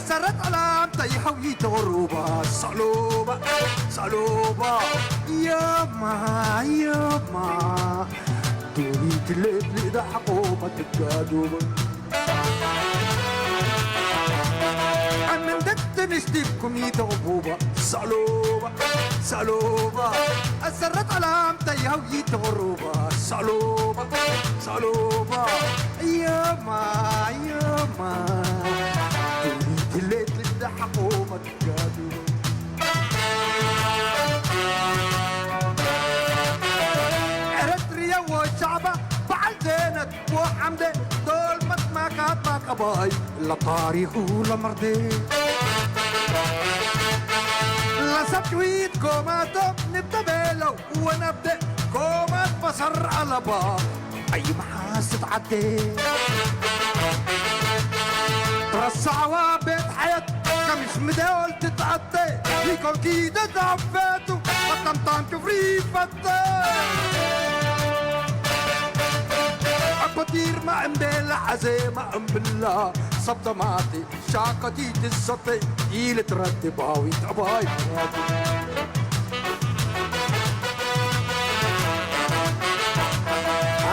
أسرت علامتي حويت غروبة صلوبة صلوبة ياما دوني تلت لي حقومة الكادوبة من دت نشتبكم يتغبوبة صلوبة صلوبة أسرت علامتي حويت غروبة صلوبة صلوبة ياما الليل اللي حقومة الجادو إريتريا وشعبة بعد زينت وحمدة دول ما كانت ما كباي لا طاريخ ولا مرضي لا سبتويت كوماتو نبدأ بيلو ونبدأ كومات بصر على باب أي محاسد عدي رصعوا بيت حياة كمش مدول تتعدي ليكول كيدة تعفاتو وطمطان كفري فتي أكبتير ما أمبيل عزيمة أم بالله صبتماتي شاكتي تزتي إيل ترتب باوي تباي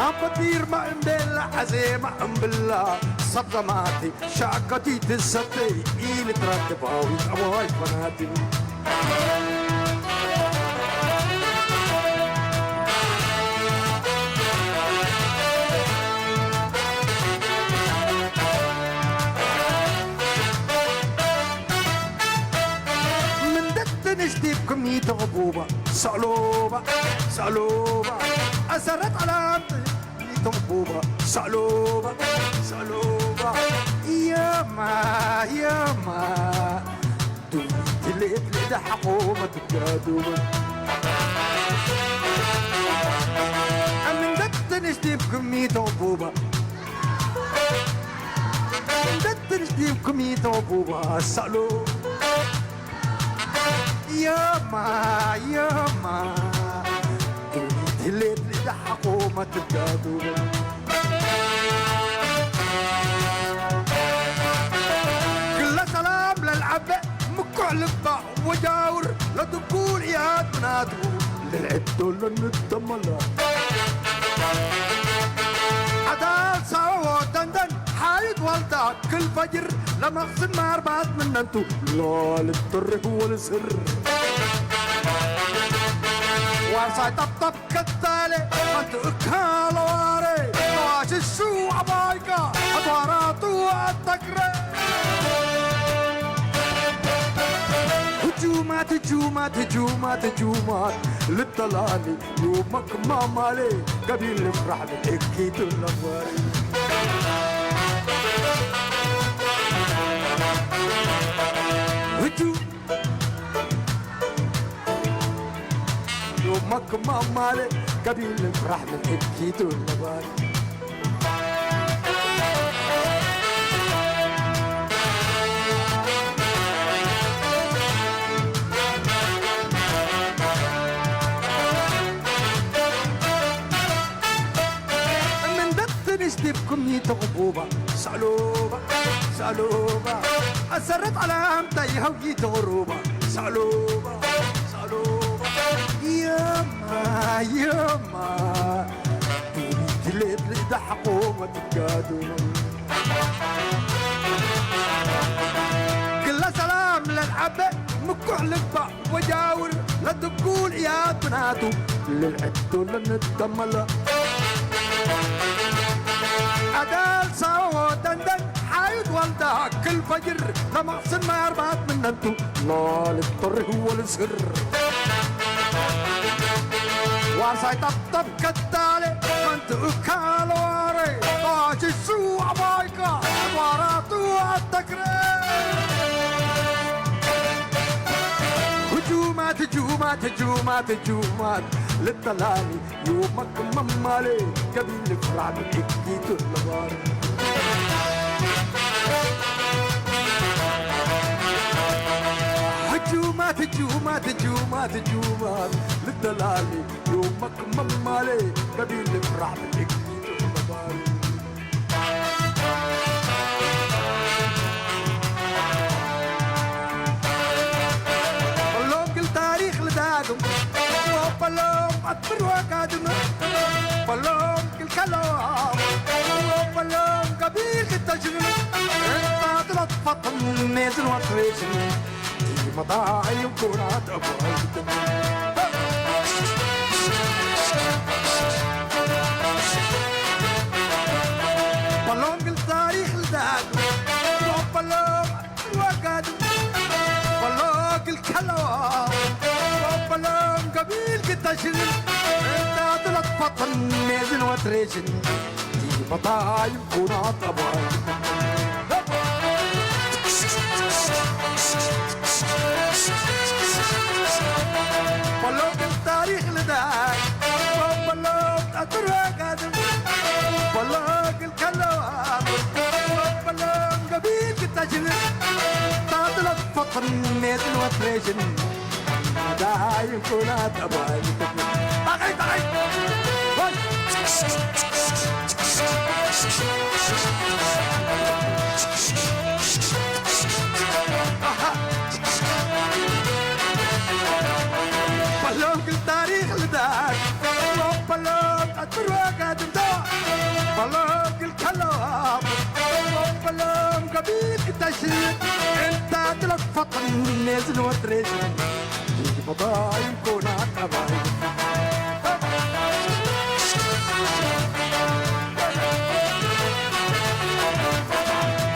أكبتير ما أمبيل عزيمة أم بالله صبتماتي شاكتي تزتي إيل ترتب باوي تباي بناتي نشتيبكم يتغبوبة صعلوبة صعلوبة أسرت علامتي يتغبوبة صعلوبة صعلوبة ياما تليت لدى حقومة الجادوبة من دت نشتيبكم يتغبوبة من دت نشتيبكم يتغبوبة صعلوبة ياما الليل اللي حقومة الجادوبة كل سلام للعبة مكع لبا وجاور لا تقول يا بناتو للعدو لن الدملا عدال ساوى دندن حايد والدك كل فجر لما اغسل ما اربعت من انتو لا للطر هو السر وارساي طب كالتالي انت اكالواري طواش الشو عبايكا ادواراتو التكري هجومات هجومات هجومات هجومات للطلالي يومك ما مالي قبيل نفرح بالاكيد الافواري هجوم يومك ما مالي قبيل نفرح بالاكيد الافواري نشتبكم يتغبوبة صعلوبة صعلوبة أسرت علامتي هويت غروبة صعلوبة صعلوبة ياما تليت لدى حقومة الجادوبة كل سلام للعبة مكع لبا وجاور لا تقول يا بناتو للعدو لن الدملا عدال ساوى دندن حايد والدها كل فجر لما احسن ما اربعت من انتو لا للطر هو السر وارساي طب كالتالي وانت اكالواري طاش الشو عبايكا ادواراتو التكري هجومات هجومات هجومات هجومات للطلالي يومك ممالي قبل نفرع بالإكيد اللغاري هجومات هجومات هجومات هجومات للطلالي يومك ممالي قبل نفرع بالإكيد اللغاري بلوم أطر وقادم بلوم كل كلام بلوم قبيل التجربة انت طلعت فطن ميزن وطريزن دي مضاعي وكونات أبوي بلوم كل تاريخ الداد بلوم وقادم بلوم كل كلام بلوم قبيل التجربة انت طلعت فطن ميزن وطريزن دي مضاعي وكونات أبوي بلوك التاريخ لداك بلوك أترك قادم بلوك الكلام بلوك قبيل التجرب تعطلت فطن ميزن وتريجن دايم كونات أبوي تقعي تقعي بلوك التاريخ لداك بلوك أتروك أدمداك بلوك الكلام بلوك قبيل التشريك انت تلك فطن نازل وتريجن دي فضايم كونات أباي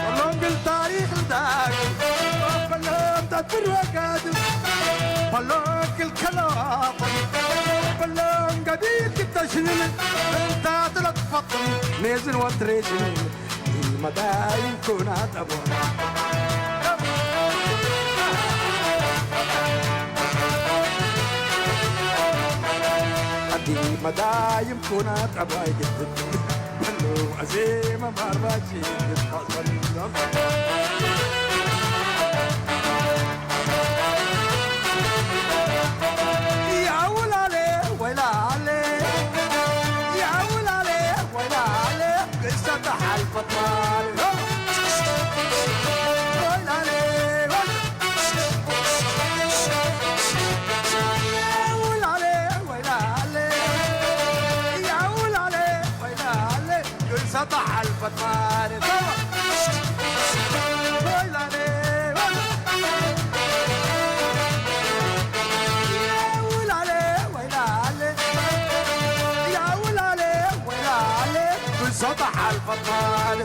بلوك التاريخ لداك بلوك أتروك أدمداك بلوك الكلام بلوك قبيل التشريك انت تلك فطن نازل وتريجن دي مدايم كونات أباي دي مدايم كونات أباي جدا بلو عزيمة مارباتي يا ولالي ويلا علي يا ولالي ويلا علي قصة حلفة سطح الفتمان ويلاني يا ولالي ويلالي يا ولالي ويلالي كل سطح الفتمان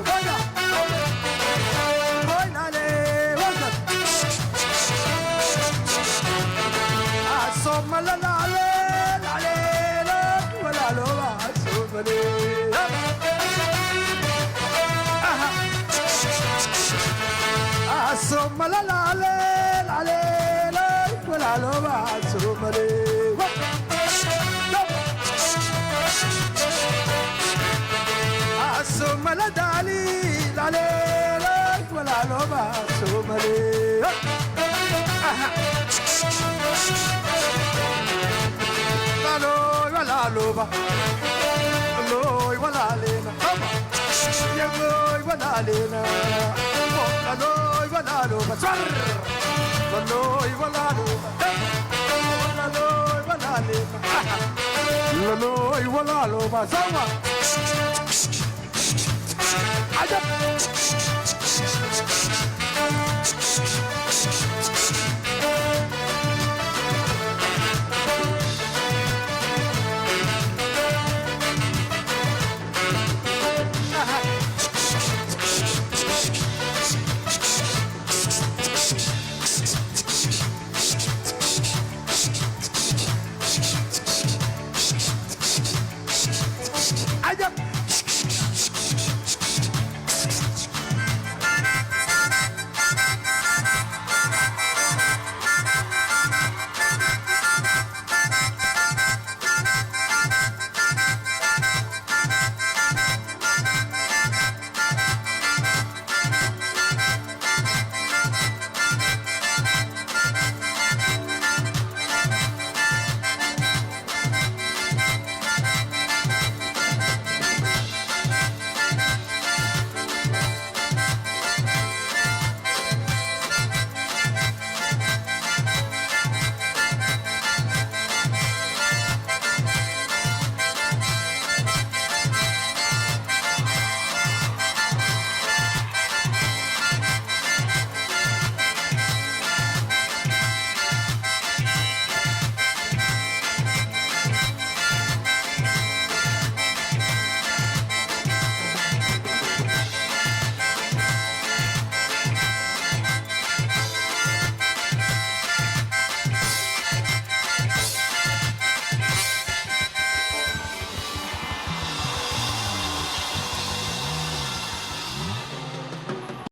ويلالي الصوم لا لا عليل عليلك ولا لو الصوم لي الصوم لا لا عليل عليلك ولا لو الصوم لي الصوم لا دليل عليلك ولا لو الصوم لي ولا لوبا لوي ولا لينا يا لوي ولا لينا لوي ولا لوبا صر لوي ولا لوبا لوي ولا لينا لوي ولا لوبا سوا عجب